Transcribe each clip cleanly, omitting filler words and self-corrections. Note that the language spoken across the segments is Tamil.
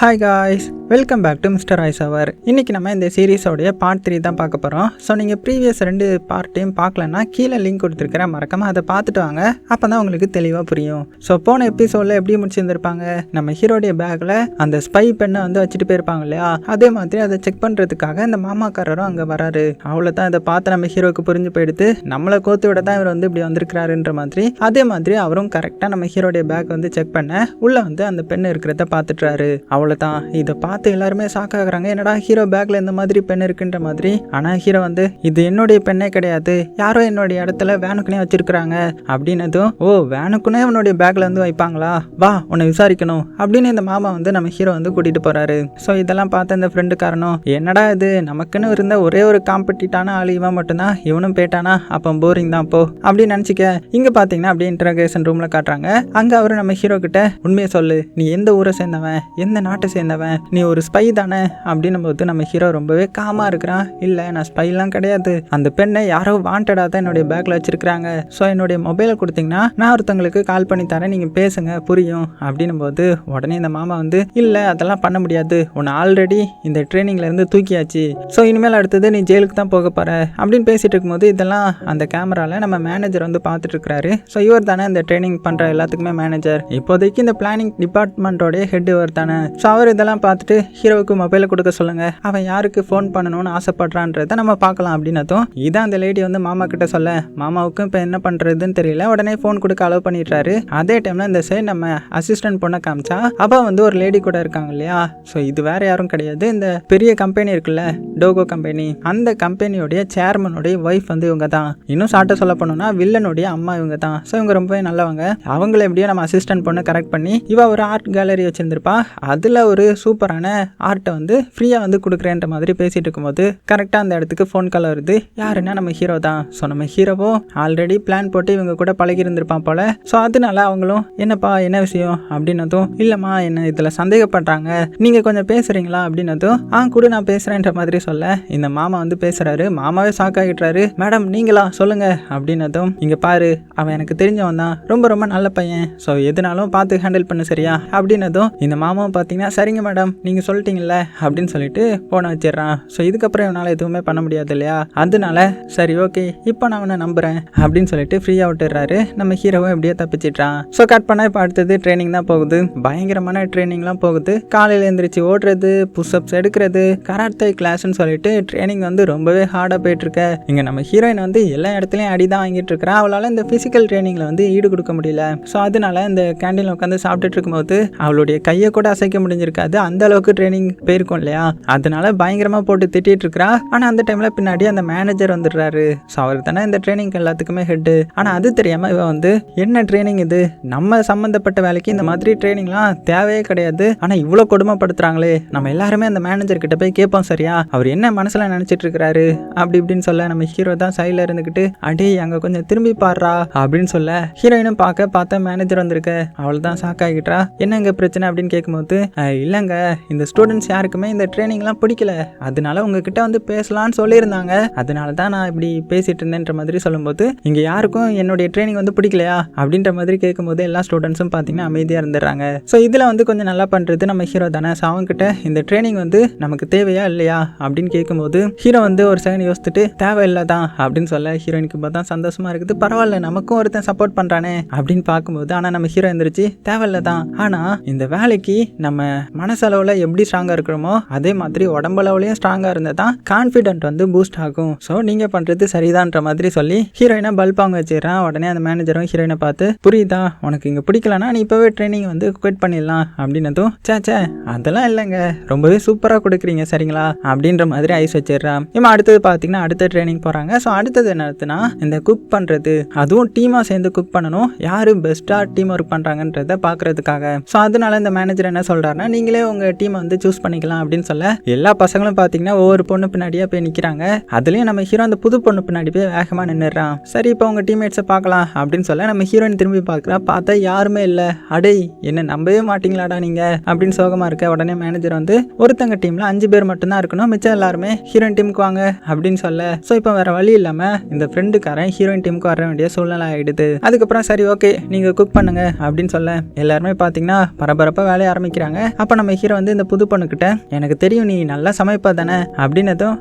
Hi guys, welcome back to mister ice hour. இன்றைக்கி நம்ம இந்த சீரீஸோடைய பார்ட் 3 தான் பார்க்க போகிறோம். ஸோ நீங்கள் ப்ரீவியஸ் 2 பார்ட்டையும் பார்க்கலன்னா கீழே லிங்க் கொடுத்துருக்கிறேன், மறக்காமல் அதை பார்த்துட்டு வாங்க. அப்போ தான் உங்களுக்கு தெளிவாக புரியும். ஸோ போன எபிசோடில் எப்படி முடிச்சிருந்துருப்பாங்க, நம்ம ஹீரோடைய பேக்கில் அந்த ஸ்பை பெண்ணை வந்து வச்சுட்டு போயிருப்பாங்க இல்லையா, அதே மாதிரி அதை செக் பண்ணுறதுக்காக இந்த மாமாக்காரரும் அங்கே வராரு. அவ்வளோதான், இதை பார்த்து நம்ம ஹீரோவுக்கு புரிஞ்சு போயிடுது, நம்மளை கோத்து விட தான் இவர் வந்து இப்படி வந்திருக்கிறாருன்ற மாதிரி. அதே மாதிரி அவரும் கரெக்டாக நம்ம ஹீரோடைய பேக் வந்து செக் பண்ண உள்ளே வந்து அந்த பெண் இருக்கிறத பார்த்துட்டுறாரு. அவ்வளோதான், இதை பார்த்து எல்லாருமே ஷாக் ஆகுறாங்க, என்னடா ஹீரோ பேக்ல இந்த மாதிரி பெண் இருக்குன்ற மாதிரி. ஆனா ஹீரோ வந்து இது என்னுடைய பெண்ணே கிடையாது, யாரோ என்னுடைய இடத்துல வேனுக்குனே வச்சிருக்கிறாங்க அப்படின்னதும், ஓ வேனுக்குனே உன்னுடைய பேக்ல வந்து வைப்பாங்களா, வா உன்னை விசாரிக்கணும் அப்படின்னு இந்த மாமா வந்து நம்ம ஹீரோ வந்து கூட்டிட்டு போறாரு. ஸோ இதெல்லாம் பார்த்த இந்த ஃப்ரெண்டு காரணம், என்னடா இது நமக்குன்னு இருந்த ஒரே ஒரு காம்படிட்டான ஆள் இவன் மட்டும்தான், இவனும் போயிட்டானா அப்போ போரிங் தான் போ அப்படின்னு நினைச்சிக்க. இங்க பாத்தீங்கன்னா அப்படியே இன்டர்கேஷன் ரூம்ல காட்டுறாங்க. அங்க அவரு நம்ம ஹீரோ கிட்ட உண்மையை சொல்லு, நீ எந்த ஊரை சேர்ந்தவன், எந்த நாட்டை சேர்ந்தவன், நீ ஒரு ஸ்பை தானே அப்படின்னும் போது நம்ம ஹீரோ ரொம்பவே காமா இருக்கிறான். இல்ல நான் ஸ்பைலாம் கிடையாது, அந்த பெண்ணை யாரோ வாண்டடா தான் என்னுடைய பேக்ல வச்சிருக்காங்க. ஸோ என்னுடைய மொபைலை கொடுத்தீங்கன்னா நான் ஒருத்தவங்களுக்கு கால் பண்ணி தரேன், நீங்க பேசுங்க புரியும் அப்படின்னும் போது உடனே இந்த மாமா வந்து இல்ல அதெல்லாம் பண்ண முடியாது, உன்னை ஆல்ரெடி இந்த ட்ரைனிங்ல இருந்து தூக்கியாச்சு, ஸோ இனிமேல் அடுத்தது நீ ஜெயிலுக்கு தான் போக போற அப்படின்னு பேசிட்டு இருக்கும்போது இதெல்லாம் அந்த கேமரால நம்ம மேனேஜர் வந்து பார்த்துட்டு இருக்கிறாரு. ஸோ இவர் தானே இந்த ட்ரைனிங் பண்ற எல்லாத்துக்குமே மேனேஜர், இப்போதைக்கு இந்த பிளானிங் டிபார்ட்மெண்டோடைய ஹெட் இவர் தானே. ஸோ அவர் இதெல்லாம் பார்த்துட்டு ஹீரோவுக்கு மொபைலை கொடுக்க சொல்லுங்க, அவன் யாருக்கு ஃபோன் பண்ணணும்னு ஆசைப்படுறான்றத நம்ம பார்க்கலாம் அப்படின்னதும், இதான் அந்த லேடி வந்து மாமா கிட்ட சொல்ல, மாமாவுக்கும் இப்போ என்ன பண்றதுன்னு தெரியல, உடனே ஃபோன் கொடுக்க அலோவ் பண்ணிடுறாரு. அதே டைம்ல இந்த சைடு நம்ம அசிஸ்டன்ட் பொண்ணை காமிச்சா அப்ப வந்து ஒரு லேடி கூட இருக்காங்க இல்லையா. ஸோ இது வேற யாரும் கிடையாது, இந்த பெரிய கம்பெனி இருக்குல்ல டோகோ கம்பெனி, அந்த கம்பெனியோடைய சேர்மனுடைய ஒய்ஃப் வந்து இவங்க தான். இன்னும் ஷார்ட்டா சொல்ல போனோம்னா வில்லனுடைய அம்மா இவங்க தான். ஸோ இவங்க ரொம்பவே நல்லவங்க. அவங்கள எப்படியோ நம்ம அசிஸ்டன்ட் பொண்ணை கரெக்ட் பண்ணி இவ ஒரு ஆர்ட் கேலரி வச்சிருந்திருப்பா, அதுல ஒரு சூப்பரான ஆர்ட்டை வந்து ஃப்ரீயாக வந்து கொடுக்குறேன்ற மாதிரி பேசிட்டு இருக்கும்போது கரெக்டாக அந்த இடத்துக்கு ஃபோன் கால் வருது. யாருன்னா நம்ம ஹீரோ தான். ஸோ நம்ம ஹீரோவும் ஆல்ரெடி பிளான் போட்டு இவங்க கூட பழகி இருந்திருப்பான் போல. ஸோ அதனால அவங்களும் என்னப்பா என்ன விஷயம் அப்படின்னதும், இல்லைம்மா என்ன இதில் சந்தேகப்படுறாங்க, நீங்கள் கொஞ்சம் பேசுறீங்களா அப்படின்னதும், கூட நான் பேசுகிறேன்ற மாதிரி சொல்ல இந்த மாமா வந்து பேசுறாரு. மாமாவே ஷாக் ஆகிட்டுறாரு, மேடம் நீங்களா சொல்லுங்க அப்படின்னதும், இங்கே பாரு அவன் எனக்கு தெரிஞ்சவன் தான், ரொம்ப ரொம்ப நல்ல பையன், ஸோ எதுனாலும் பார்த்து ஹேண்டில் பண்ணு சரியா அப்படின்னதும், இந்த மாமாவும் பார்த்தீங்கன்னா சரிங்க மேடம் நீங்கள் சொல்லிட்டீங்கள அப்படின்னு சொல்லிட்டு போன வச்சிடறான். ஸோ இதுக்கப்புறம் இவனால் எதுவுமே பண்ண முடியாது இல்லையா, அதனால சரி ஓகே இப்போ நான் அவனை நம்புறேன் அப்படின்னு சொல்லிட்டு ஃப்ரீயாக விட்டுறாரு. நம்ம ஹீரோவும் எப்படியோ தப்பிச்சிட்றான். ஸோ கட் பண்ண இப்போ அடுத்தது ட்ரைனிங் தான் போகுது. பயங்கரமான ட்ரைனிங்லாம் போகுது. காலையில் எழுந்திரிச்சு ஓடுறது, புஷ்அப்ஸ் எடுக்கிறது, கராத்தே கிளாஸ்ன்னு சொல்லிட்டு ட்ரைனிங் வந்து ரொம்பவே ஹார்டாக போயிட்டு இருக்க. இங்கே நம்ம ஹீரோயின் வந்து எல்லா இடத்துலையும் அடி தான் வாங்கிட்டு இருக்கிறா. அவளால் இந்த ஃபிசிக்கல் ட்ரைனிங்கில் வந்து ஈடு கொடுக்க முடியல. ஸோ அதனால இந்த கேண்டீனில் உட்காந்து சாப்பிட்டுட்டு இருக்கும்போது அவளுடைய கையை கூட அசைக்க முடிஞ்சிருக்காது, அந்த அளவுக்கு ட்ரைனிங் போயிருக்கும் இல்லையா. அதனால பயங்கரமா போட்டு திட்டிட்டு இருக்கா. ஆனா அந்த டைம்ல பின்னாடி அந்த மேனேஜர் வந்துடுறாரு. ஸோ அவர் தானே இந்த ட்ரைனிங் எல்லாத்துக்குமே ஹெட். ஆனா அது தெரியாம இவ வந்து என்ன ட்ரைனிங் இது, நம்ம சம்பந்தப்பட்ட வேலைக்கு இந்த மாதிரி ட்ரைனிங்லாம் தேவையே கிடையாது, ஆனா இவ்வளவு கொடுமைப்படுத்துறாங்களே, நம்ம எல்லாருமே அந்த மேனேஜர் கிட்ட போய் கேட்போம் சரியா, அவர் என்ன மனசுல நினைச்சிட்டு இருக்காரு அப்படி இப்படின்னு சொல்ல நம்ம ஹீரோ தான் சைட்ல இருந்துகிட்டு அடே அங்க கொஞ்சம் திரும்பி பாடுறா அப்படின்னு சொல்ல, ஹீரோயினும் பார்த்தா மேனேஜர் வந்திருக்க. அவள் தான் ஷாக் ஆகிட்டா, என்னங்க பிரச்சனை அப்படின்னு கேட்கும்போது, இல்லைங்க இந்த ஸ்டூடெண்ட்ஸ் யாருக்குமே இந்த ட்ரைனிங்லாம் பிடிக்கல, அதனால உங்ககிட்ட வந்து பேசலான்னு சொல்லியிருந்தாங்க, அதனால தான் நான் இப்படி பேசிட்டு இருந்தேன்ற மாதிரி சொல்லும்போது, இங்கே யாருக்கும் என்னுடைய ட்ரைனிங் வந்து பிடிக்கலையா அப்படின்ற மாதிரி கேட்கும்போது எல்லா ஸ்டூடெண்ட்ஸும் பார்த்தீங்கன்னா அமைதியாக இருந்துடுறாங்க. ஸோ இதில் வந்து கொஞ்சம் நல்லா பண்ணுறது நம்ம ஹீரோ தானே. ஸோ அவங்ககிட்ட இந்த ட்ரைனிங் வந்து நமக்கு தேவையா இல்லையா அப்படின்னு கேட்கும்போது ஹீரோ வந்து ஒரு செகண்ட் யோசிச்சுட்டு தேவையில்லை தான் அப்படின்னு சொல்ல, ஹீரோயினுக்கு பார்த்தா சந்தோஷமா இருக்குது, பரவாயில்ல நமக்கும் ஒருத்தன் சப்போர்ட் பண்ணுறானே அப்படின்னு பார்க்கும்போது, ஆனால் நம்ம ஹீரோ எந்திரிச்சு தேவையில்லை தான், ஆனால் இந்த வேலைக்கு நம்ம மனசளவில் எப்படி ஸ்ட்ராங்காக இருக்கிறோமோ அதே மாதிரி உடம்பளவுலையும் ஸ்ட்ராங்காக இருந்தால் தான் கான்ஃபிடென்ட் வந்து பூஸ்ட் ஆகும். ஸோ நீங்கள் பண்ணுறது சரிதான்ற மாதிரி சொல்லி ஹீரோயினை பல்ப் வாங்க வச்சிடறான். உடனே அந்த மேனேஜரும் ஹீரோயினை பார்த்து, புரியுதா உனக்கு இங்கே பிடிக்கலன்னா நீ இப்போவே ட்ரைனிங் வந்து குவிட் பண்ணிடலாம் அப்படின்னதும், சே அதெல்லாம் இல்லைங்க ரொம்பவே சூப்பராக கொடுக்குறீங்க சரிங்களா அப்படின்ற மாதிரி ஐஸ் வச்சிடறான். இவன் அடுத்தது பார்த்தீங்கன்னா அடுத்த ட்ரைனிங் போகிறாங்க. ஸோ அடுத்தது என்னதுன்னா இந்த குக் பண்ணுறது, அதுவும் டீமாக சேர்ந்து குக் பண்ணணும், யார் பெஸ்ட்டாக டீம் ஒர்க் பண்ணுறாங்கன்றத பார்க்குறதுக்காக. ஸோ அதனால இந்த மேனேஜர் என்ன சொல்கிறாருன்னா, நீங்களே உங்கள் டீமை வந்து சூஸ் பண்ணிக்கலாம் அப்படின்னு சொல்ல, எல்லா பசங்களும் பார்த்தீங்கன்னா ஒவ்வொரு பொண்ணு பின்னாடியே போய் நிற்கிறாங்க. அதுலேயும் நம்ம ஹீரோ அந்த புது பொண்ணு பின்னாடி போய் வேகமாக நின்றுறான். சரி இப்போ உங்கள் டீம்மேட்ஸை பார்க்கலாம் அப்படின்னு சொல்ல நம்ம ஹீரோயின் திரும்பி பார்க்குறா, பார்த்தா யாருமே இல்லை. அடே என்ன நம்பவே மாட்டீங்களாடா நீங்கள் அப்படின்னு சோகமாக இருக்க. உடனே மேனேஜர் வந்து ஒருத்தங்க டீமில் 5 பேர் மட்டும்தான் இருக்கணும், மிச்சம் எல்லாருமே ஹீரோயின் டீமுக்கு வாங்க அப்படின்னு சொல்ல, ஸோ இப்போ வேற வழி இல்லாமல் இந்த ஃப்ரெண்டுக்காரன் ஹீரோயின் டீமுக்கு வர வேண்டிய சூழ்நிலை ஆகிடுது. அதுக்கப்புறம் சரி ஓகே நீங்கள் குக் பண்ணுங்க அப்படின்னு சொல்ல எல்லாருமே பார்த்தீங்கன்னா பரபரப்பாக வேலையை ஆரம்பிக்கிறாங்க. அப்போ நம்ம ஹீரோ வந்து இந்த புது பொண்ணுக்கிட்ட எனக்கு தெரியும் நீ நல்லா சமைப்பா தானே அப்படின்னதும்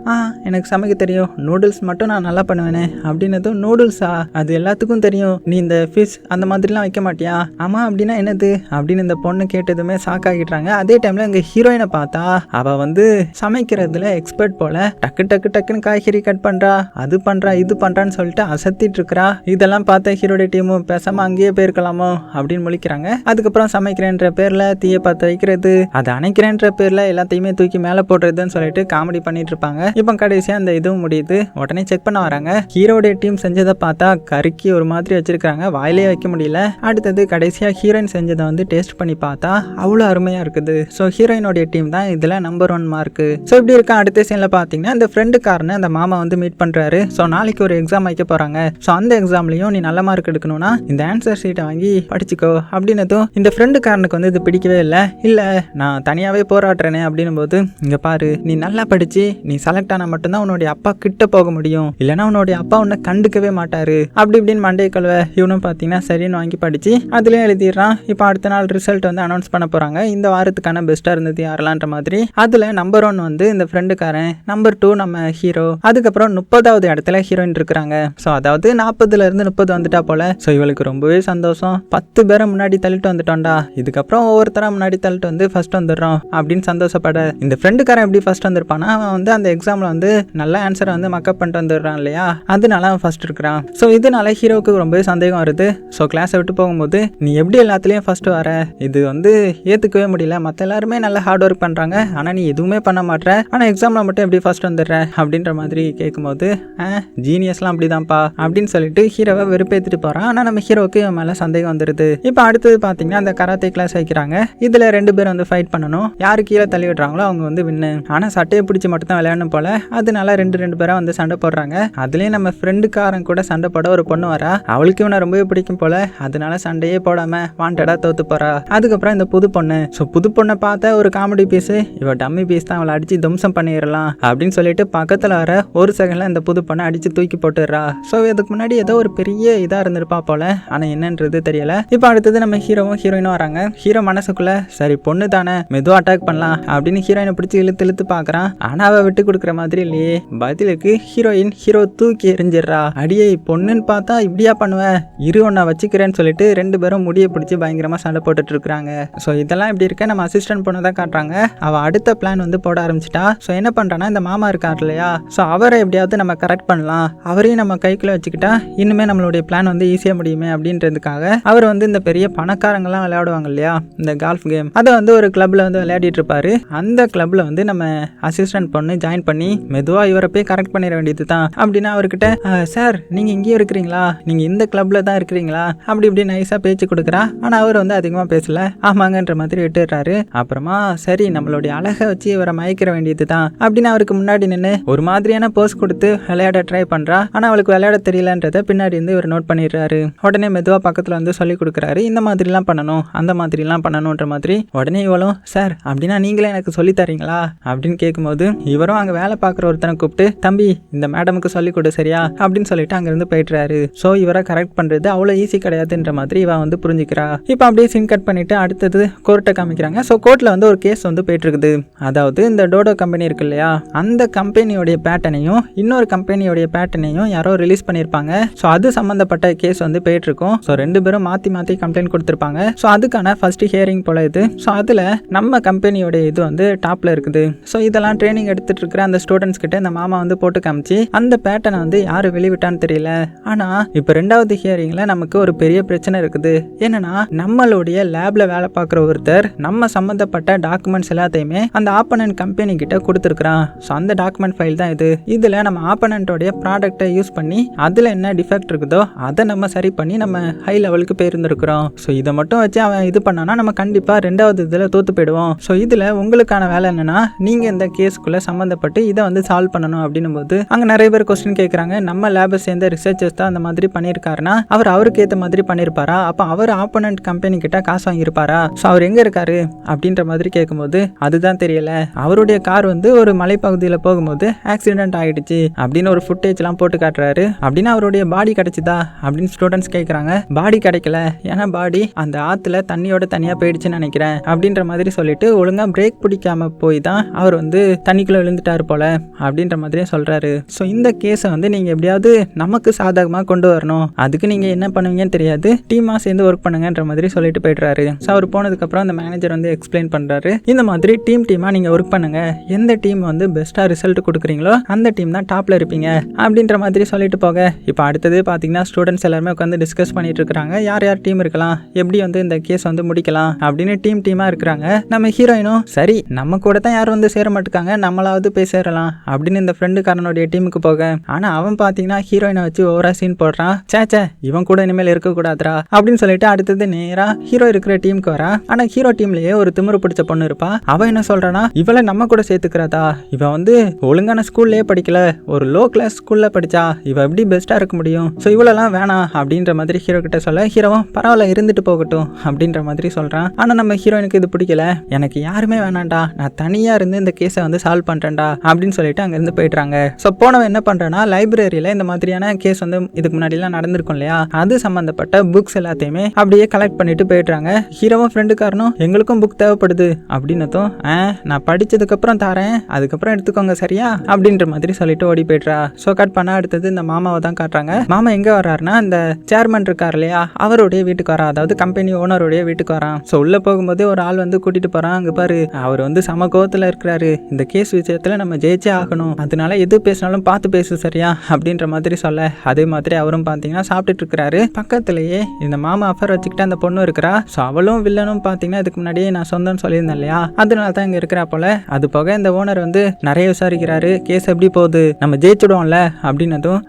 எனக்கு சமைக்க தெரியும், நூடுல்ஸ் மட்டும் நான் நல்லா பண்ணுவேனே அப்படின்னதும் நூடுல்ஸா, அது எல்லாத்துக்கும் தெரியும், நீ இந்த ஃபிஷ் அந்த மாதிரிலாம் வைக்க மாட்டியா? ஆமா அப்படின்னா என்னது அப்படின்னு இந்த பொண்ணு கேட்டதுமே ஷாக் ஆகிடுறாங்க. அதே டைம்ல இங்க ஹீரோயினை பார்த்தா அவ வந்து சமைக்கிறதுல எக்ஸ்பர்ட் போல டக்கு டக்கு டக்குன்னு காய்கறி கட் பண்றா, அது பண்றா இது பண்றான்னு சொல்லிட்டு அசத்திட்டு இருக்கா. இதெல்லாம் பார்த்த ஹீரோட டீமும் பேசாம அங்கேயே போயிருக்கலாமோ அப்படின்னு முழிக்கிறாங்க. அதுக்கப்புறம் சமைக்கிறேன்ற பேர்ல தீய பார்த்து வைக்கிறது, அதை அணைக்கிறேன்ற பேர்ல எல்லாத்தையுமே தூக்கி மேல போடுறதுன்னு சொல்லிட்டு காமெடி பண்ணிட்டு இருப்பாங்க. இப்போ கடைசியா அந்த இதுவும் முடியுது. உடனே செக் பண்ண வராங்க. ஹீரோடைய டீம் செஞ்சதை பார்த்தா கருக்கி ஒரு மாதிரி வச்சிருக்காங்க, வாயிலே வைக்க முடியல. அடுத்தது கடைசியா ஹீரோயின் செஞ்சதை வந்து டேஸ்ட் பண்ணி பார்த்தா அவ்வளோ அருமையா இருக்குது. ஸோ ஹீரோயினுடைய டீம் தான் இதுல நம்பர் 1 மார்க். ஸோ இப்படி இருக்க அடுத்த சீன்ல பாத்தீங்கன்னா இந்த ஃப்ரெண்டுக்காரனை அந்த மாமா வந்து மீட் பண்றாரு. ஸோ நாளைக்கு ஒரு எக்ஸாம் வைக்க போறாங்க. ஸோ அந்த எக்ஸாம்லயும் நீ நல்ல மார்க் எடுக்கணும்னா இந்த ஆன்சர் ஷீட்டை வாங்கி படிச்சுக்கோ அப்படின்னதும் இந்த ஃப்ரெண்டுக்காரனுக்கு வந்து இது பிடிக்கவே இல்லை. நான் தனியாவே போராடுறேனே அப்படின்னும் போது, இங்க பாரு நீ நல்லா படிச்சு நீ செலக்ட் ஆனா மட்டும்தான் உன்னுடைய அப்பா கிட்ட போக முடியும், இல்லைன்னா உன்னுடைய அப்பா உன்னை கண்டுக்கவே மாட்டாரு அப்படி இப்படின்னு மண்டே கழுவ இவனும் பாத்தீங்கன்னா சரின்னு வாங்கி படிச்சு அதுலயும் எழுதிடுறான். இப்போ அடுத்த நாள் ரிசல்ட் வந்து அனௌன்ஸ் பண்ண போறாங்க. இந்த வாரத்துக்கான பெஸ்டா இருந்தது யாரெல்லாம்ன்ற மாதிரி. அதுல நம்பர் 1 வந்து இந்த ஃப்ரெண்டுக்காரன், நம்பர் 2 நம்ம ஹீரோ, அதுக்கப்புறம் 30வது இடத்துல ஹீரோயின் இருக்கிறாங்க. ஸோ அதாவது 40ல இருந்து 30 வந்துட்டா போல. ஸோ இவளுக்கு ரொம்பவே சந்தோஷம். 10 பேரை முன்னாடி தள்ளிட்டு வந்துட்டோம்டா, இதுக்கப்புறம் ஒவ்வொருத்தரா முன்னாடி தள்ளிட்டு வந்து ஃபர்ஸ்ட் வந்துடுறோம் அப்படின்னு சந்தோஷப்பட, இந்த ஃப்ரெண்டுக்காரன் எப்படி ஃபர்ஸ்ட் வந்திருப்பானா, அவன் வந்து அந்த எக்ஸாம்ல வந்து நல்ல ஆன்சரை வந்து மக்கப் பண்ணிட்டு வந்துடுறான் இல்லையா, அதனால அவன் ஃபர்ஸ்ட் இருக்கிறான். ஸோ இதனால ஹீரோவுக்கு ரொம்பவே சந்தேகம் வருது. ஸோ கிளாஸை விட்டு போகும்போது நீ எப்படி எல்லாத்துலேயும் ஃபர்ஸ்ட் வர, இது வந்து ஏற்றுக்கவே முடியல, மற்ற எல்லாருமே நல்லா ஹார்ட் ஒர்க் பண்ணுறாங்க, ஆனால் நீ எதுவுமே பண்ண மாட்டேற, ஆனால் எக்ஸாமில் மட்டும் எப்படி ஃபர்ஸ்ட் வந்துடுற அப்படின்ற மாதிரி கேட்கும்போது, ஜீனியஸ்லாம் அப்படிதான்ப்பா அப்படின்னு சொல்லிட்டு ஹீரோவை வெறுப்பேற்றிட்டு போகிறான். ஆனால் நம்ம ஹீரோவுக்கு இவன் மேலே சந்தேகம் வந்துடுது. இப்போ அடுத்தது பார்த்தீங்கன்னா அந்த கராத்தே கிளாஸ் வைக்கிறாங்க. இதில் 2 பேர் வந்து ஃபைட் பண்ணணும். யாரு கீழே தள்ளி விடுறாங்களோ அவங்க வந்து வின்னு. ஆனால் சட்டையை பிடிச்சி மட்டும் தான் விளையாடணும் போல. அதனால 2 பேரா வந்து சண்டை போடுறாங்க. அதுலேயும் நம்ம ஃப்ரெண்டுக்காரன் கூட சண்டை போட ஒரு பொண்ணு வரா. அவளுக்கு இவனை ரொம்பவே பிடிக்கும் போல, அதனால சண்டையே போடாம வாண்டடா தோத்து போறா. அதுக்கப்புறம் இந்த புது பொண்ணு, ஸோ புது பொண்ணை பார்த்த ஒரு காமெடி பீஸ், இவ டம்மி பீஸ் தான், அவளை அடிச்சு தும்சம் பண்ணிடலாம் அப்படின்னு சொல்லிட்டு பக்கத்துல வர ஒரு செகண்ட்ல இந்த புது பொண்ணை அடிச்சு தூக்கி போட்டுடுறா. ஸோ இதுக்கு முன்னாடி ஏதோ ஒரு பெரிய இதா இருந்திருப்பா போல, ஆனா என்னன்றது தெரியல. இப்போ அடுத்தது நம்ம ஹீரோவும் ஹீரோயினும் வராங்க. ஹீரோ மனசுக்குள்ள சரி பொண்ணு தானே மெதுவா அட்டாக் பண்ணலாம் அப்படின்னு ஹீரோயினை பிடிச்சி இழுத்து பாக்குறான். ஆனா அவ விட்டு கொடுக்குற மாதிரி இல்லையே. பதிலுக்கு ஹீரோ தூக்கி எறிஞ்சிடறா. அடியே பொண்ணுன்னு பார்த்தா இப்படியா பண்ணுவேன், இரு ஒன்னா வச்சுக்கிறேன்னு சொல்லிட்டு 2 பேரும் முடியை பிடிச்சி பயங்கரமா சண்டை போட்டுட்டு இருக்காங்க. ஸோ இதெல்லாம் இப்படி இருக்க நம்ம அசிஸ்டன்ட் பொண்ணு தான் காட்டுறாங்க. அவ அடுத்த பிளான் வந்து போட ஆரம்பிச்சிட்டா. ஸோ என்ன பண்றான்னா இந்த மாமா இருக்கார் இல்லையா, ஸோ அவரை எப்படியாவது நம்ம கரெக்ட் பண்ணலாம், அவரையும் நம்ம கைக்குள்ள வச்சுக்கிட்டா இன்னுமே நம்மளுடைய பிளான் வந்து ஈஸியா முடியுமே அப்படின்றதுக்காக அவர் வந்து இந்த பெரிய பணக்காரங்கெல்லாம் விளையாடுவாங்க இல்லையா இந்த கால்ஃப் கேம், அதை வந்து ஒரு கிளப்ல வந்து விளையாடிட்டு இருப்பாரு. அந்த கிளப்ல வந்து நம்ம அசிஸ்டன்ட் பொண்ணு ஜாயின் பண்ணி மெதுவா இவரை போய் கரெக்ட் பண்ணிட வேண்டியது தான். அப்படின்னா அவர்கிட்ட சார் நீங்க இங்கேயும் இருக்கிறீங்களா, நீங்க இந்த கிளப்ல தான் இருக்கிறீங்களா அப்படி இப்படி நைஸா பேச்சு கொடுக்குறா. ஆனா அவர் வந்து அதிகமா பேசல, ஆமாங்கன்ற மாதிரி விட்டுறாரு. அப்புறமா சரி நம்மளுடைய அழகை வச்சு இவரை மயக்கிற வேண்டியது தான் அப்படின்னு அவருக்கு முன்னாடி நின்று ஒரு மாதிரியான போஸ் கொடுத்து விளையாட ட்ரை பண்றா. ஆனா அவளுக்கு விளையாட தெரியலன்றத பின்னாடி இருந்து இவர் நோட் பண்ணிடுறாரு. உடனே மெதுவா பக்கத்துல வந்து சொல்லி கொடுக்குறாரு, இந்த மாதிரிலாம் பண்ணணும் அந்த மாதிரிலாம் பண்ணணும்ன்ற மாதிரி. உடனே இவளும் சார் அப்படின்னா நீங்களே எனக்கு சொல்லி தரீங்களா அப்படின்னு கேட்கும்போது இவரும் அங்க வேலை பார்க்குற ஒருத்தனை கூப்பிட்டு தம்பி இந்த மேடமுக்கு சொல்லி கொடு சரியா அப்படின்னு சொல்லிட்டு அங்கிருந்து போயிட்டுறாரு. ஸோ இவரை கரெக்ட் பண்றது அவ்வளோ ஈஸி கிடையாதுன்ற மாதிரி இவன் வந்து புரிஞ்சுக்கிறா. இப்போ அப்படியே சீன் கட் பண்ணிட்டு அடுத்தது கோர்ட்டை காமிக்கிறாங்க. ஸோ கோர்ட்ல வந்து ஒரு கேஸ் வந்து போயிட்டு இருக்குது. அதாவது இந்த டோடோ கம்பெனி இருக்கு இல்லையா, அந்த கம்பெனியோடைய பேட்டனையும் இன்னொரு கம்பெனியோடைய பேட்டனையும் யாரோ ரிலீஸ் பண்ணியிருப்பாங்க. ஸோ அது சம்பந்தப்பட்ட கேஸ் வந்து போயிட்டு இருக்கும். ஸோ 2 பேரும் மாற்றி கம்ப்ளைண்ட் கொடுத்துருப்பாங்க. ஸோ அதுக்கான ஃபர்ஸ்ட் ஹியரிங் போல இது. ஸோ அதில் நம்ம கம்பெனியோட இது வந்து டாப்ல இருக்குது. ஸோ இதெல்லாம் ட்ரைனிங் எடுத்துட்டு இருக்கிற அந்த ஸ்டூடெண்ட்ஸ் கிட்ட இந்த மாமா வந்து போட்டு காமிச்சு அந்த பேட்டனை வந்து யாரு வெளிவிட்டான்னு தெரியல. ஆனா இப்போ 2வது ஹியரிங்ல நமக்கு ஒரு பெரிய பிரச்சனை இருக்குது. என்னன்னா நம்மளுடைய லேப்ல வேலை பார்க்குற ஒருத்தர் நம்ம சம்பந்தப்பட்ட டாக்குமெண்ட்ஸ் எல்லாத்தையுமே அந்த ஆப்பனன்ட் கம்பெனி கிட்ட கொடுத்துருக்கான். ஸோ அந்த டாக்குமெண்ட் ஃபைல் தான் இது. இதுல நம்ம ஆப்பனன்ட்டோடைய ப்ராடக்டை யூஸ் பண்ணி அதுல என்ன டிஃபெக்ட் இருக்குதோ அதை நம்ம சரி பண்ணி நம்ம ஹை லெவலுக்கு போயிருந்திருக்கிறோம். ஸோ இதை மட்டும் வச்சு அவன் இது பண்ணானா நம்ம கண்டிப்பா 2வது இதுல தோத்து போயிடுவோம். ஸோ இதுல உங்களுக்கான வேலை என்னன்னா நீங்க இந்த கேஸ்க்குள்ள சம்பந்தப்பட்டு இதை வந்து சால்வ் பண்ணணும் அப்படின்னும் போது அங்க நிறைய பேர் கொஸ்டின் கேட்கறாங்க. நம்ம லேபை சேர்ந்த ரிசர்ச்சர்ஸ் தான் அந்த மாதிரி பண்ணியிருக்காருன்னா அவருக்கு ஏற்ற மாதிரி பண்ணியிருப்பாரா, அப்ப அவர் ஆப்போனன்ட் கம்பெனி கிட்ட காசு வாங்கியிருப்பாரா, ஸோ அவர் எங்க இருக்காரு அப்படின்ற மாதிரி கேட்கும்போது அதுதான் தெரியல, அவருடைய கார் வந்து ஒரு மலைப்பகுதியில் போகும்போது ஆக்சிடென்ட் ஆகிடுச்சு அப்படின்னு ஒரு ஃபுட்டேஜ் எல்லாம் போட்டு காட்டுறாரு. அப்படின்னு அவருடைய பாடி கிடைச்சுதா அப்படின்னு ஸ்டூடெண்ட்ஸ் கேட்கறாங்க. பாடி கிடைக்கல, ஏன்னா பாடி அந்த ஆத்துல தண்ணியோட தனியா போயிடுச்சுன்னு நினைக்கிறேன் அப்படின்ற மாதிரி சொல்லிட்டு சொல்லிட்டு ஒழுங்கா பிரேக் பிடிக்காம போய் தான் அவர் வந்து தண்ணிக்குள்ள விழுந்துட்டாரு போல அப்படின்ற மாதிரியே சொல்றாரு. ஸோ இந்த கேஸை வந்து நீங்க எப்படியாவது நமக்கு சாதகமாக கொண்டு வரணும், அதுக்கு நீங்க என்ன பண்ணுவீங்கன்னு தெரியாது, டீமா சேர்ந்து ஒர்க் பண்ணுங்கன்ற மாதிரி சொல்லிட்டு போயிடுறாரு. ஸோ அவர் போனதுக்கப்புறம் அந்த மேனேஜர் வந்து எக்ஸ்பிளைன் பண்றாரு, இந்த மாதிரி டீமா நீங்க ஒர்க் பண்ணுங்க, எந்த டீம் வந்து பெஸ்டா ரிசல்ட் கொடுக்குறீங்களோ அந்த டீம் தான் டாப்ல இருப்பீங்க அப்படின்ற மாதிரி சொல்லிட்டு போக, இப்போ அடுத்தது பாத்தீங்கன்னா ஸ்டூடெண்ட்ஸ் எல்லாருமே உட்காந்து டிஸ்கஸ் பண்ணிட்டு இருக்காங்க, யார் யார் டீம் இருக்கலாம், எப்படி வந்து இந்த கேஸ் வந்து முடிக்கலாம் அப்படின்னு டீமா இருக்கிறாங்க. நம்ம ஹீரோயினும் சரி நம்ம கூட தான் யாரும் வந்து சேர மாட்டாங்க, நம்மளாவது போய் சேரலாம் அப்படின்னு இந்த ஃப்ரெண்டுக்காரனுடைய டீமுக்கு போக, ஆனா அவன் பாத்தீங்கன்னா ஹீரோயினை வச்சு ஓவரா சீன் போடுறான், சேச்சே இவன் கூட இனிமேல் இருக்க கூடாதுரா அப்படின்னு சொல்லிட்டு அடுத்தது நேரா ஹீரோ இருக்கிற டீமுக்கு வரா. ஆனா ஹீரோ டீம்லயே ஒரு திமிரு பிடிச்ச பொண்ணு இருப்பா, அவ என்ன சொல்றானா, இவளை நம்ம கூட சேர்த்துக்கிறதா, இவ வந்து ஒழுங்கான ஸ்கூல்லே படிக்கல, ஒரு லோ கிளாஸ் ஸ்கூல்ல படிச்சா, இவ எப்படி பெஸ்டா இருக்க முடியும், ஸோ இவளெல்லாம் வேணாம் அப்படின்ற மாதிரி ஹீரோ கிட்ட சொல்ல, ஹீரோவும் பரவாயில்ல இருந்துட்டு போகட்டும் அப்படின்ற மாதிரி சொல்றான். ஆனா நம்ம ஹீரோயினுக்கு இது பிடிக்கல, எனக்கு யாருமே வேணாண்டா, நான் தனியா இருந்து இந்த கேஸை வந்து சால்வ் பண்றேன்டா அப்படின்னு சொல்லிட்டு அங்க இருந்து போயிடுறாங்க. ஸோ போனவன் என்ன பண்றானா, லைப்ரரியில இந்த மாதிரியான கேஸ் வந்து இதுக்கு முன்னாடி எல்லாம் நடந்திருக்கும் இல்லையா, அது சம்பந்தப்பட்ட புக்ஸ் எல்லாத்தையுமே அப்படியே கலெக்ட் பண்ணிட்டு போயிடுறாங்க. ஹீரோவும் ஃப்ரெண்டுக்காரனும் எங்களுக்கும் புக் தேவைப்படுது அப்படின்னதும், நான் படிச்சதுக்கு அப்புறம் தரேன், அதுக்கப்புறம் எடுத்துக்கோங்க சரியா அப்படின்ற மாதிரி சொல்லிட்டு ஓடி போயிடுறா. ஸோ கட் பண்ண அடுத்தது இந்த மாமாவை தான் காட்டுறாங்க. மாமா எங்க வர்றாருன்னா, இந்த சேர்மன் இருக்கார் இல்லையா அவருடைய வீட்டுக்கு வரா, அதாவது கம்பெனி ஓனருடைய வீட்டுக்கு வரான். ஸோ உள்ள போகும்போது ஒரு ஆள் வந்து கூட்டிட்டு போறான், அங்க பாரு அவர் வந்து சம கோவத்துல இருக்கிறாரு, இந்த கேஸ் விஷயத்துல நம்ம ஜெயிச்சே ஆகணும், அதனால எது பேசினாலும் பார்த்து பேசு சரியா அப்படின்ற மாதிரி சொல்ல, அதே மாதிரி அவரும் பாத்தீங்கன்னா சாப்பிட்டுட்டு இருக்கிறாரு. பக்கத்திலேயே இந்த மாமா அஃபர் வச்சுக்கிட்டு அந்த பொண்ணு இருக்கிறா. ஸோ அவளும் வில்லனும் பாத்தீங்கன்னா இதுக்கு முன்னாடியே நான் சொந்தம்னு சொல்லியிருந்தேன் இல்லையா, அதனால தான் இங்க இருக்கிறா போல. அது போக இந்த ஓனர் வந்து நிறைய விசாரிக்கிறாரு, கேஸ் எப்படி போகுது, நம்ம ஜெயிச்சுடுவோம்ல அப்படின்னதும்,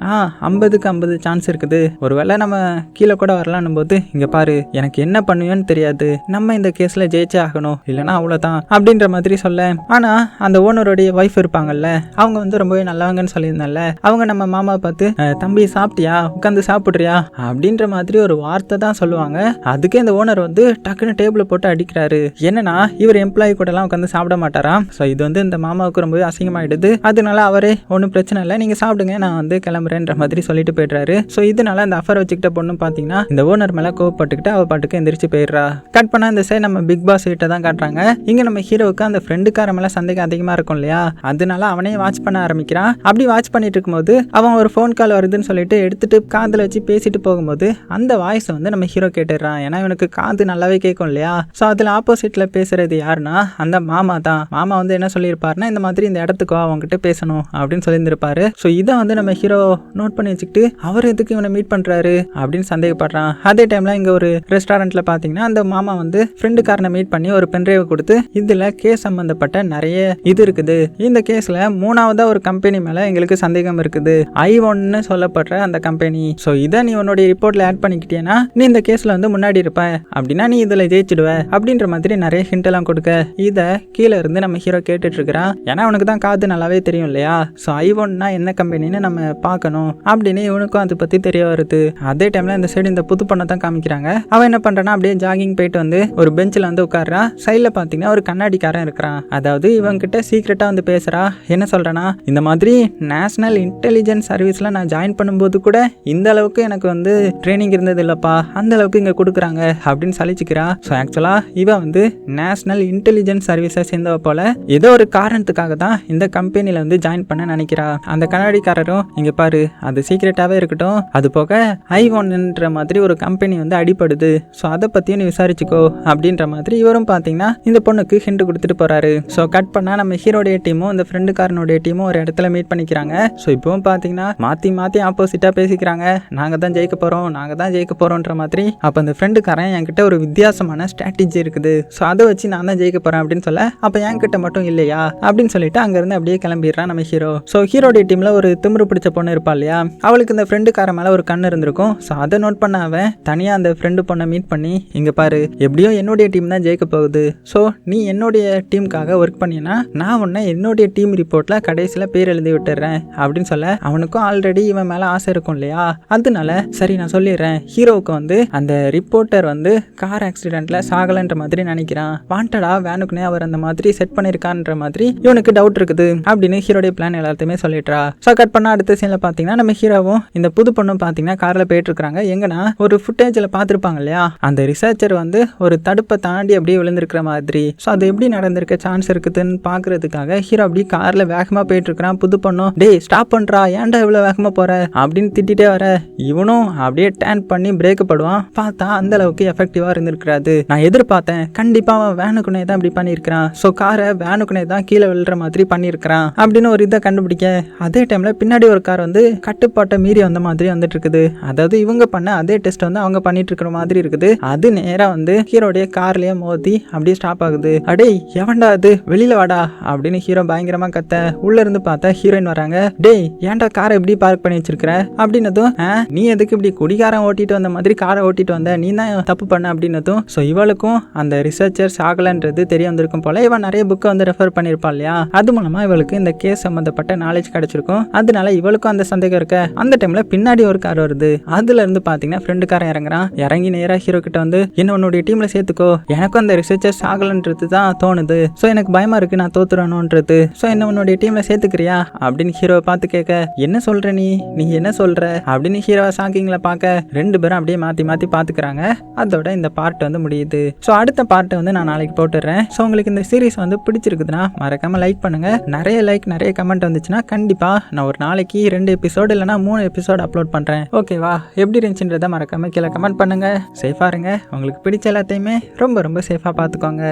50க்கு 50 சான்ஸ் இருக்குது, ஒருவேளை நம்ம கீழே கூட வரலான்னும் போது, இங்க பாரு எனக்கு என்ன பண்ணுவேன்னு தெரியாது, நம்ம இந்த கேஸ்ல ஜெயிச்சே ஆகணும், இல்லைன்னா அவ்வளவுதான் அப்படின்ற மாதிரி சொல்ல, ஆனா அந்த ஓனருடைய ஒய்ஃப் இருப்பாங்கல்ல, அவங்க வந்து ரொம்பவே நல்லவங்கன்னு சொல்லியிருந்தால, அவங்க நம்ம மாமா பார்த்து, தம்பி சாப்பிட்டியா, உட்காந்து சாப்பிடுறியா அப்படின்ற மாதிரி ஒரு வார்த்தை தான் சொல்லுவாங்க. அதுக்கே இந்த ஓனர் வந்து டக்குன்னு டேபிள் போட்டு அடிக்கிறாரு. என்னன்னா இவர் எம்ப்ளாயி கூட எல்லாம் உட்காந்து சாப்பிட மாட்டாராம். ஸோ இது வந்து இந்த மாமாவுக்கு ரொம்பவே அசிங்கமாயிடுது. அதனால அவரே ஒன்றும் பிரச்சனை இல்லை, நீங்க சாப்பிடுங்க, நான் வந்து கிளம்புறேன்ற மாதிரி சொல்லிட்டு போயிடுறாரு. ஸோ இதனால அந்த அஃபர் வச்சுக்கிட்ட பொண்ணு பார்த்தீங்கன்னா இந்த ஓனர் மேல கோவப்பட்டுக்கிட்டு அவ பாட்டுக்கு எந்திரிச்சு போயிடுறா. கட் பண்ணா இந்த சைடு நம்ம பிக் பாஸ் வீட்டை தான் காட்டுறாங்க. இங்க நம்ம ஹீரோவுக்கு அந்த ஃப்ரெண்டுக்கார மேல சந்தேகம் அதிகமா இருக்கும் இல்லையா, அதனால அவனையும் வாட்ச் பண்ண ஆரம்பிக்கிறான். அப்படி வாட்ச் பண்ணிட்டு இருக்கும்போது அவன் ஒரு ஃபோன் கால் வருதுன்னு சொல்லிட்டு எடுத்துட்டு காதுல வச்சு பேசிட்டு போகும்போது அந்த வாய்ஸ் வந்து நம்ம ஹீரோ கேட்டுடுறான். ஏன்னா இவனுக்கு காது நல்லாவே கேட்கும் இல்லையா. ஸோ அதில் ஆப்போசிட்ல பேசுறது யாருன்னா அந்த மாமா தான். மாமா வந்து என்ன சொல்லியிருப்பாருன்னா, இந்த மாதிரி இந்த இடத்துக்கு அவங்ககிட்ட பேசணும் அப்படின்னு சொல்லியிருந்திருப்பாரு. ஸோ இதை வந்து நம்ம ஹீரோ நோட் பண்ணி வச்சுக்கிட்டு அவர் எதுக்கு இவனை மீட் பண்றாரு அப்படின்னு சந்தேகப்படுறான். அதே டைம்ல இங்க ஒரு ரெஸ்டாரண்ட்ல பாத்தீங்கன்னா அந்த மாமா வந்து ஃப்ரெண்டுக்காரனை மீட் பண்ணி ஒரு பென்ட்ரைவ் கொடுத்து, இதுல கேஸ் சம்பந்தப்பட்ட நிறைய இது இருக்குது, இந்த கேஸ்ல மூணாவதா ஒரு கம்பெனி மேல எங்களுக்கு சந்தேகம் இருக்குது, I1 சொல்லப்படுற அந்த கம்பெனி. ஸோ இதை நீ உன்னுடைய ரிப்போர்ட்ல ஆட் பண்ணிக்கிட்டேன்னா நீ இந்த கேஸ்ல வந்து முன்னாடி இருப்ப, அப்படின்னா நீ இதுல ஜெயிச்சிடுவ அப்படின்ற மாதிரி நிறைய ஹிண்ட் எல்லாம் கொடுக்க, இத கீழே இருந்து நம்ம ஹீரோ கேட்டுட்டு இருக்கிறான். ஏன்னா அவனுக்கு தான் காது நல்லாவே தெரியும் இல்லையா. ஸோ I1 என்ன கம்பெனின்னு நம்ம பார்க்கணும் அப்படின்னு இவனுக்கும் அதை பத்தி தெரிய வருது. அதே டைம்ல இந்த சைடு இந்த புது பொண்ணை தான் காமிக்கிறாங்க. அவன் என்ன பண்றான்னா அப்படியே ஜாகிங் போயிட்டு வந்து ஒரு பெஞ்சில் வந்து உட்கார்றா. சைட்ல பாத்தீங்கன்னா ஒரு கண்ணாடிக்காரன் இருக்கிறான். அதாவது இவன் கிட்ட சீக்கிரட்டா வந்து பேசுறா. என்ன சொல்றானா, இந்த மாதிரி நேஷனல் இன்டெலிஜென்ஸ் சர்வீஸ்ல நான் ஜாயின் பண்ணும்போது கூட இந்த அளவுக்கு எனக்கு வந்து ட்ரைனிங் இருந்தது இல்லப்பா, அந்த அளவுக்கு இங்க கொடுக்குறாங்க அப்படின்னு சலிச்சுக்கிறா. ஸோ ஆக்சுவலா இவன் வந்து நேஷனல் இன்டெலிஜென்ஸ் சர்வீஸை சேர்ந்தவ போல ஏதோ ஒரு காரணத்துக்காக தான் இந்த கம்பெனில வந்து ஜாயின் பண்ண நினைக்கிறா. அந்த கண்ணாடிக்காரரும், இங்க பாரு அது சீக்கிரட்டாவே இருக்கட்டும், அது போக I1 மாதிரி ஒரு கம்பெனி வந்து அடிப்படுது, ஸோ அதை பத்தியும் நீ விசாரிச்சுக்கோ அப்படின்ற மாதிரி இவரும் பாத்தீங்கன்னா இந்த பொண்ணுக்கு ஹிண்ட் கொடுத்துட்டு போறாரு. ஸோ கட் பண்ணா நம்ம ஹீரோடைய டீமும் இந்த ஃப்ரெண்டுக்காரனுடைய டீமும் ஒரு இடத்துல மீட் பண்ணிக்கிறாங்க. ஸோ இப்பவும் பாத்தீங்கன்னா மாத்தி மாத்தி ஆப்போசிட்டா பேசிக்கிறாங்க, நாங்க தான் ஜெயிக்க போறோம், நாங்க தான் ஜெயிக்க போறோம்ன்ற மாதிரி. அப்ப அந்த ஃப்ரெண்டுக்காரன் என்கிட்ட ஒரு வித்தியாசமான ஸ்ட்ராட்டஜி இருக்குது, ஸோ அதை வச்சு நான் தான் ஜெயிக்க போறேன் அப்படின்னு சொல்ல, அப்ப என்கிட்ட மட்டும் இல்லையா அப்படின்னு சொல்லிட்டு அங்க இருந்து அப்படியே கிளம்பிடுறான் நம்ம ஹீரோ. ஸோ ஹீரோடைய டீம்ல ஒரு திமிரு பிடிச்ச பொண்ணு இருப்பா இல்லையா, அவளுக்கு இந்த ஃப்ரெண்டுக்கார மேல ஒரு கண்ணு இருந்திருக்கும். ஸோ அதை நோட் பண்ண அவன் தனியா அந்த ஃப்ரெண்டு பொண்ணை மீட் பண்ணி, இங்க பாரு எப்படியோ என்னுடைய டீம் தான் ஜெயிக்க போகுது, ஸோ நீ என்னுடைய டீமுக்காக ஒர்க் பண்ணினா நான் உன்னை என்னுடைய டீம் ரிப்போர்ட்ல கடைசியில பேர் எழுதி விட்டுறேன் அப்படின்னு சொல்ல, அவனுக்கும் ஆல்ரெடி இவன் மேல ஆசை இருக்கும் இல்லையா, அதனால சரி நான் சொல்லிடுறேன். ஹீரோவுக்கு வந்து அந்த ரிப்போர்ட்டர் வந்து கார் ஆக்சிடென்ட்ல சாகலன்ற மாதிரி நினைக்கிறான், வாண்டடா வேனுக்குனே அவர் அந்த மாதிரி செட் பண்ணிருக்கான்ற மாதிரி இவனுக்கு டவுட் இருக்குது அப்படின்னு ஹீரோடைய பிளான் எல்லாத்தையுமே சொல்லிடுறா. ஸோ கட் பண்ண அடுத்த சீன்ல பாத்தீங்கன்னா நம்ம ஹீரோவும் இந்த புது பொண்ணும் பாத்தீங்கன்னா கார்ல போயிட்டு இருக்காங்க. எங்கன்னா ஒரு ஃபுட்டேஜ்ல பாத்துருப்பாங்க இல்லையா, அந்த ரிசர்ச்சர் வந்து ஒரு தடுப்பை தாண்டி அப்படியே விழுந்திருக்கிற மாதிரி மாதிரி. ஸோ அது எப்படி நடந்திருக்க சான்ஸ் இருக்குதுன்னு பார்க்கறதுக்காக ஹீரோ அப்படி காரில் வேகமாக போயிட்டு இருக்கிறான். புது பொண்ணும் டேய் ஸ்டாப் பண்ணுறா, ஏன்டா இவ்வளோ வேகமாக போகிற அப்படின்னு திட்டிகிட்டே வர இவனும் அப்படியே டேன் பண்ணி பிரேக் படுவான். பார்த்தா அந்த அளவுக்கு எஃபெக்டிவாக இருந்திருக்காது. நான் எதிர்பார்த்தேன் கண்டிப்பாக அவன் வேனுக்குனே தான் இப்படி பண்ணியிருக்கிறான். ஸோ காரை வேனுக்குனே தான் கீழே விழுற மாதிரி பண்ணியிருக்கிறான் அப்படின்னு ஒரு இதை கண்டுபிடிக்க, அதே டைமில் பின்னாடி ஒரு கார் வந்து கட்டுப்பாட்டை மீறி வந்த மாதிரி வந்துட்டு இருக்குது. அதாவது இவங்க பண்ண அதே டெஸ்ட் வந்து அவங்க பண்ணிட்டு இருக்கிற மாதிரி இருக்குது. அது நேராக வந்து ஹீரோடைய கார்லயே மோதி அப்படியே ஸ்டாப் ஆகுது. அடே எவன்டா அது, வெளியில வாடா அப்படின்னு ஹீரோ பயங்கரமா கத்த, உள்ள இருந்து பார்த்தா ஹீரோயின் வராங்க. டேய் ஏன்டா காரை எப்படி பார்க் பண்ணி வச்சிருக்கிற அப்படின்னதும், நீ எதுக்கு இப்படி குடிகாரம் ஓட்டிட்டு வந்த மாதிரி காரை ஓட்டிட்டு வந்த, நீ தான் தப்பு பண்ண அப்படின்னதும், ஸோ இவளுக்கும் அந்த ரிசர்ச்சர்ஸ் ஆகலன்றது தெரிய வந்திருக்கும் போல. இவன் நிறைய புக்கை வந்து ரெஃபர் பண்ணியிருப்பா இல்லையா, அது மூலமா இவளுக்கு இந்த கேஸ் சம்பந்தப்பட்ட நாலேஜ் கிடைச்சிருக்கும். அதனால இவளுக்கும் அந்த சந்தேகம் இருக்க, அந்த டைம்ல பின்னாடி ஒரு கார் வருது. அதுல இருந்து பாத்தீங்கன்னா ஃப்ரெண்டுக்காரன் இறங்குறான். இறங்கி நேரா ஹீரோ கிட்ட வந்து என்ன உன்னுடைய டீம்ல சேர்த்துக்கோ, எனக்கும் அந்த ரிசர்ச்சர்ஸ் ஆகலன்றது தான் தோணுது, ஸோ எனக்கு பயமா இருக்கு நான் தோத்துறணும்ன்றது, ஸோ என்ன உன்னுடைய டீம்ல சேர்த்துக்கிறியா அப்படின்னு ஹீரோவை பார்த்து கேட்க, என்ன சொல்ற நீ என்ன சொல்ற அப்படின்னு ஹீரோவை ஷாக்கிங்ல பார்க்க ரெண்டு பேரும் அப்படியே மாத்தி மாத்தி பாத்துக்கிறாங்க. அதோட இந்த பார்ட் வந்து முடியுது. ஸோ அடுத்த பார்ட்டை வந்து நான் நாளைக்கு போட்டுடுறேன். ஸோ உங்களுக்கு இந்த சீரிஸ் வந்து பிடிச்சிருக்குதுன்னா மறக்காம லைக் பண்ணுங்க. நிறைய லைக் நிறைய கமெண்ட் வந்துச்சுன்னா கண்டிப்பா நான் ஒரு நாளைக்கு 2 எபிசோடு இல்லைனா 3 எபிசோடு அப்லோட் பண்றேன். ஓகேவா? எப்படி இருந்துச்சுன்றதை மறக்காம கீழே கமெண்ட் பண்ணுங்க. சேஃபா இருங்க. உங்களுக்கு பிடிச்ச எல்லாத்தையுமே ரொம்ப ரொம்ப சேஃபா பார்த்துக்கோங்க.